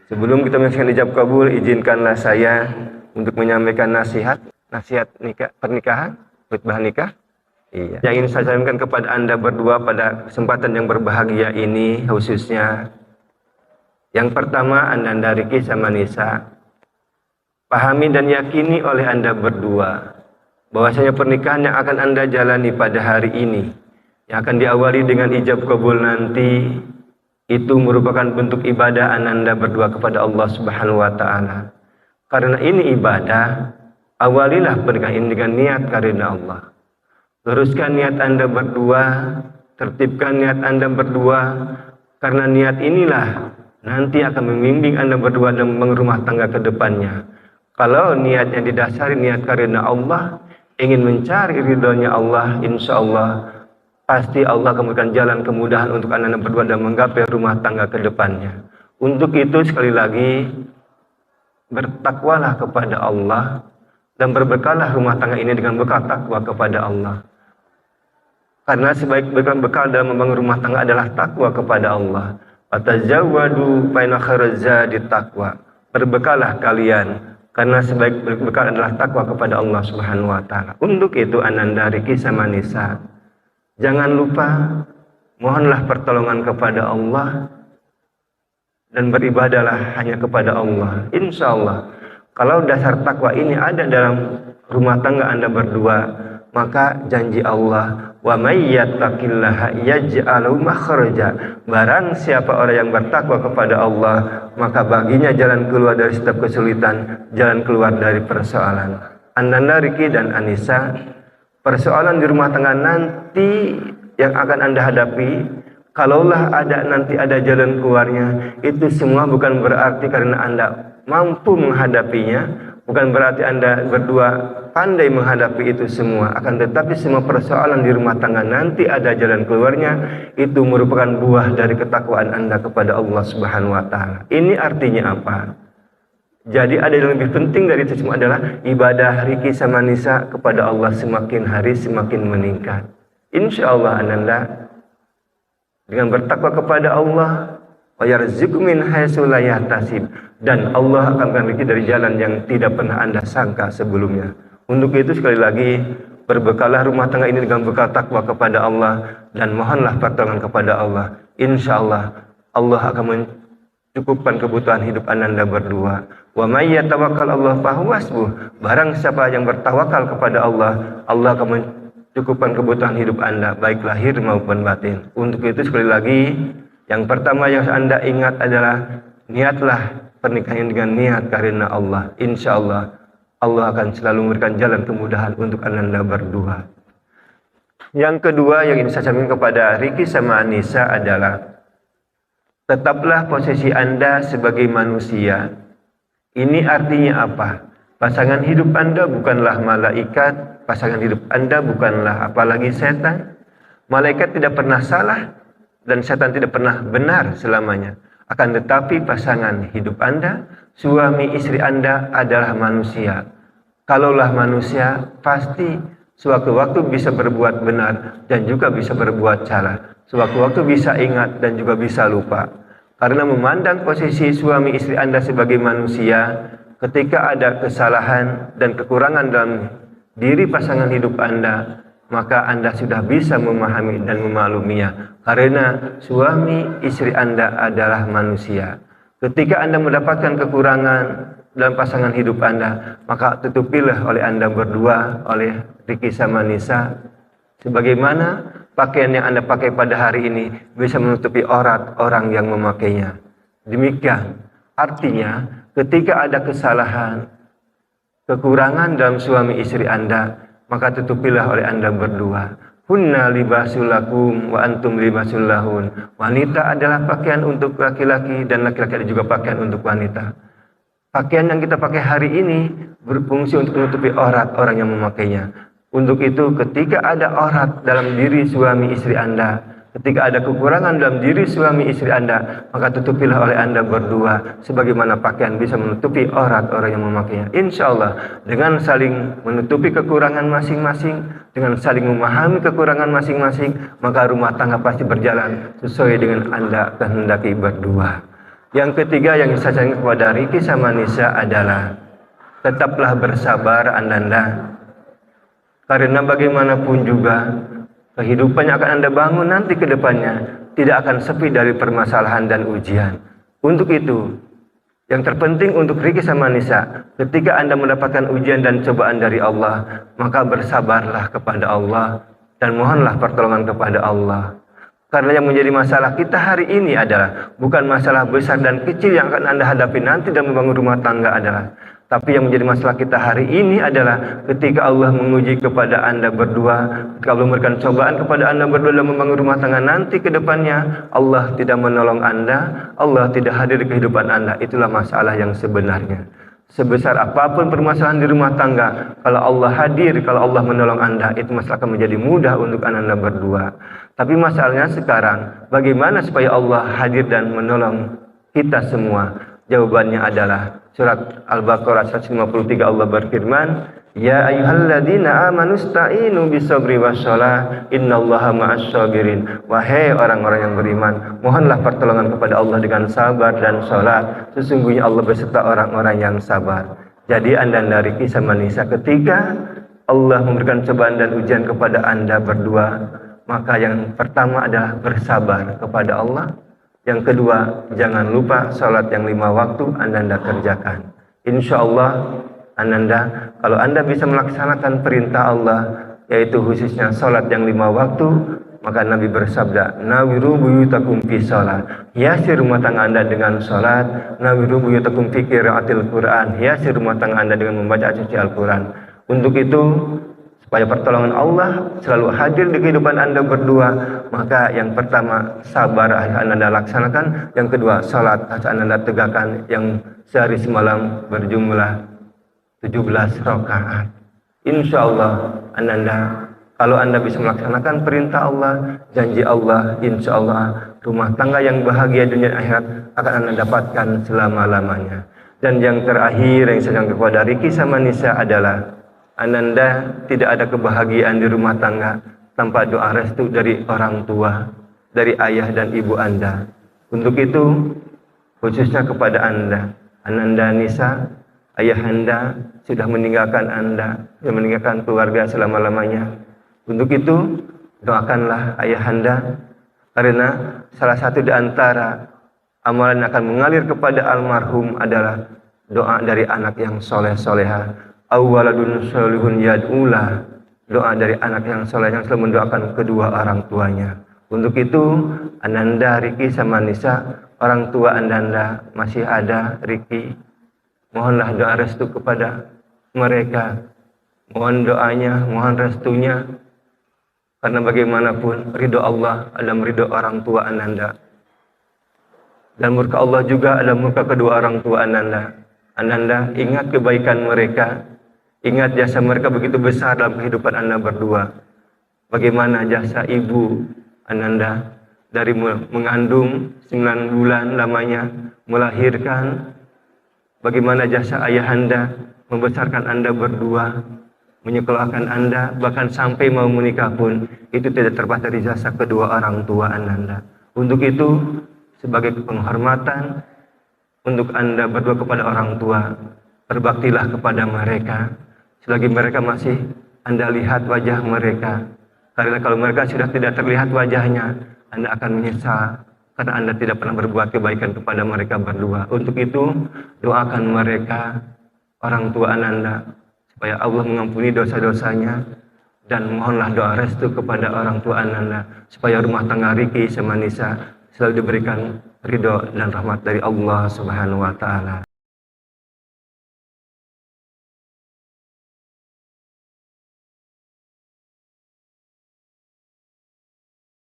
Sebelum kita menyaksikan ijab kabul, izinkanlah saya untuk menyampaikan nasihat pernikahan, khutbah nikah. Yang ingin saya sampaikan kepada Anda berdua pada kesempatan yang berbahagia ini, khususnya yang pertama, Anda Riki sama Nisa, pahami dan yakini oleh Anda berdua bahwasanya pernikahan yang akan Anda jalani pada hari ini, yang akan diawali dengan ijab kabul nanti, itu merupakan bentuk ibadah Anda berdua kepada Allah Subhanahu wa Ta'ala. Karena ini ibadah, awalilah pernikahan ini dengan niat karena Allah. Luruskan niat Anda berdua, tertibkan niat Anda berdua, karena niat inilah nanti akan membimbing Anda berdua dalam rumah tangga ke depannya. Kalau niatnya didasari niat karena Allah, ingin mencari ridhonya Allah, insya Allah pasti Allah akan memberikan jalan kemudahan untuk Anda berdua dan menggapai rumah tangga ke depannya. Untuk itu sekali lagi, bertakwalah kepada Allah dan berbekallah rumah tangga ini dengan bekal takwa kepada Allah. Karena sebaik-baik bekal dalam membangun rumah tangga adalah takwa kepada Allah. Fatazawwadu fa inna khairaz zadi taqwa. Berbekallah kalian karena sebaik-baik bekal adalah takwa kepada Allah Subhanahu wa Ta'ala. Untuk itu Ananda Riki sama Nisa, jangan lupa mohonlah pertolongan kepada Allah dan beribadahlah hanya kepada Allah. Insya Allah, kalau dasar takwa ini ada dalam rumah tangga Anda berdua, maka janji Allah, wa may yattaqillaha yaj'alhu makhraja. Barang siapa orang yang bertakwa kepada Allah, maka baginya jalan keluar dari setiap kesulitan, jalan keluar dari persoalan. Ananda Riki dan Anissa, persoalan di rumah tangga nanti yang akan Anda hadapi, kalaulah nanti ada jalan keluarnya, itu semua bukan berarti karena Anda mampu menghadapinya, bukan berarti Anda berdua pandai menghadapi itu semua. Akan tetapi semua persoalan di rumah tangga nanti ada jalan keluarnya, itu merupakan buah dari ketakwaan Anda kepada Allah Subhanahu wa Ta'ala. Ini artinya apa? Jadi ada yang lebih penting dari itu semua adalah ibadah Riki sama Nisa kepada Allah semakin hari semakin meningkat. Insya Allah Ananda dengan bertakwa kepada Allah, wa yarzuqu min haitsu la yahtasib, dan Allah akan memberi dari jalan yang tidak pernah Anda sangka sebelumnya. Untuk itu sekali lagi, berbekallah rumah tangga ini dengan bekal takwa kepada Allah dan mohonlah pertolongan kepada Allah. Insya Allah Allah akan mencukupkan kebutuhan hidup Anda berdua. Wa may yatawakkal Allah fahuwa hasbuh. Barang siapa yang bertawakal kepada Allah, Allah akan mencukupkan kebutuhan hidup Anda, baik lahir maupun batin. Untuk itu sekali lagi, yang pertama yang Anda ingat adalah niatlah pernikahan dengan niat karena Allah. Insya Allah Allah akan selalu memberikan jalan kemudahan untuk Anda berdua. Yang kedua yang ingin saya sampaikan kepada Riki sama Anissa adalah, tetaplah posisi Anda sebagai manusia. Ini artinya apa? Pasangan hidup Anda bukanlah malaikat, pasangan hidup Anda bukanlah apalagi setan. Malaikat tidak pernah salah dan setan tidak pernah benar selamanya. Akan tetapi pasangan hidup Anda, suami istri Anda adalah manusia. Kalaulah manusia, pasti sewaktu-waktu bisa berbuat benar dan juga bisa berbuat salah. Sewaktu-waktu bisa ingat dan juga bisa lupa. Karena memandang posisi suami istri Anda sebagai manusia, ketika ada kesalahan dan kekurangan dalam diri pasangan hidup Anda, maka Anda sudah bisa memahami dan memakluminya. Karena suami istri Anda adalah manusia. Ketika Anda mendapatkan kekurangan dalam pasangan hidup Anda, maka tutupilah oleh Anda berdua, oleh Riki sama Nisa, sebagaimana pakaian yang Anda pakai pada hari ini bisa menutupi aurat orang yang memakainya. Demikian artinya, ketika ada kesalahan, kekurangan dalam suami istri Anda, maka tutupilah oleh Anda berdua. Hunna libasul lakum wa antum libasul lahun. Wanita adalah pakaian untuk laki-laki dan laki-laki ada juga pakaian untuk wanita. Pakaian yang kita pakai hari ini berfungsi untuk menutupi aurat orang yang memakainya. Untuk itu ketika ada aurat dalam diri suami istri Anda, ketika ada kekurangan dalam diri suami istri Anda, maka tutupilah oleh Anda berdua sebagaimana pakaian bisa menutupi aurat orang yang memakainya. Insya Allah dengan saling menutupi kekurangan masing-masing, dengan saling memahami kekurangan masing-masing, maka rumah tangga pasti berjalan sesuai dengan Anda kehendaki berdua. Yang ketiga yang saya sampaikan kepada Riki sama Nisa adalah tetaplah bersabar Ananda. Karena bagaimanapun juga kehidupan yang akan Anda bangun nanti ke depannya tidak akan sepi dari permasalahan dan ujian. Untuk itu, yang terpenting untuk Riki sama Nisa, ketika Anda mendapatkan ujian dan cobaan dari Allah, maka bersabarlah kepada Allah dan mohonlah pertolongan kepada Allah. Karena yang menjadi masalah kita hari ini adalah bukan masalah besar dan kecil yang akan Anda hadapi nanti dalam membangun rumah tangga adalah, tapi yang menjadi masalah kita hari ini adalah ketika Allah menguji kepada Anda berdua, ketika Allah memberikan cobaan kepada Anda berdua dalam membangun rumah tangga nanti ke depannya, Allah tidak menolong Anda, Allah tidak hadir di kehidupan Anda. Itulah masalah yang sebenarnya. Sebesar apapun permasalahan di rumah tangga, kalau Allah hadir, kalau Allah menolong Anda, itu masalah akan menjadi mudah untuk Anda berdua. Tapi masalahnya sekarang, bagaimana supaya Allah hadir dan menolong kita semua? Jawabannya adalah surat Al-Baqarah 153, Allah berfirman, Ya ayyuhalladzina amanu sta'inu bisabri wassalah innallaha ma'assabirin. Wahai orang-orang yang beriman, mohonlah pertolongan kepada Allah dengan sabar dan salat. Sesungguhnya Allah beserta orang-orang yang sabar. Jadi Anda dari Riki sama Nisa, ketika Allah memberikan cobaan dan ujian kepada Anda berdua, maka yang pertama adalah bersabar kepada Allah. Yang kedua, jangan lupa salat yang 5 waktu Anda kerjakan. Insya Allah Ananda, kalau Anda bisa melaksanakan perintah Allah, yaitu khususnya salat yang 5 waktu, maka Nabi bersabda, Nawiru buyutakum fi salat. Hiasi rumah tangga Anda dengan salat. Nawiru buyutakum fi qiraatil Quran. Hiasi rumah tangga Anda dengan membaca suci Al-Quran. Untuk itu, supaya pertolongan Allah selalu hadir di kehidupan Anda berdua, maka yang pertama sabar harus Anda laksanakan. Yang kedua, salat harus Anda tegakkan yang sehari semalam berjumlah 17 rakaat. Insya Allah Anda, kalau Anda bisa melaksanakan perintah Allah, janji Allah, insya Allah rumah tangga yang bahagia dunia dan akhirat akan Anda dapatkan selama-lamanya. Dan yang terakhir yang saya sampaikan kepada Riki sama Nisa adalah, Ananda tidak ada kebahagiaan di rumah tangga tanpa doa restu dari orang tua, dari ayah dan ibu Anda. Untuk itu, khususnya kepada Ananda Nisa, ayah Anda sudah meninggalkan Anda, sudah meninggalkan keluarga selama-lamanya. Untuk itu, doakanlah ayah Anda, karena salah satu di antara amalan yang akan mengalir kepada almarhum adalah doa dari anak yang soleh-soleha. Awaladun solihun yad'ulah, doa dari anak yang soleh yang selalu mendoakan kedua orang tuanya. Untuk itu, Ananda, Riki sama Nisa, orang tua Ananda masih ada, Riki, mohonlah doa restu kepada mereka. Mohon doanya, mohon restunya. Karena bagaimanapun ridho Allah adalah ridho orang tua Ananda. Dan murka Allah juga adalah murka kedua orang tua Ananda. Ananda, ingat kebaikan mereka. Ingat jasa mereka begitu besar dalam kehidupan Anda berdua. Bagaimana jasa ibu Ananda dari mengandung 9 bulan lamanya, melahirkan. Bagaimana jasa ayah Anda membesarkan Anda berdua, menyekolahkan Anda, bahkan sampai mau menikah pun, itu tidak terbatas dari jasa kedua orang tua Anda. Untuk itu, sebagai penghormatan untuk Anda berdua kepada orang tua, berbaktilah kepada mereka. Selagi mereka masih Anda lihat wajah mereka. Karena kalau mereka sudah tidak terlihat wajahnya, Anda akan menyesal. Karena Anda tidak pernah berbuat kebaikan kepada mereka berdua. Untuk itu, doakan mereka, orang tua Anda, supaya Allah mengampuni dosa-dosanya. Dan mohonlah doa restu kepada orang tua Anda, supaya rumah tangga Riki sama Nisa selalu diberikan ridho dan rahmat dari Allah Subhanahu wa Ta'ala.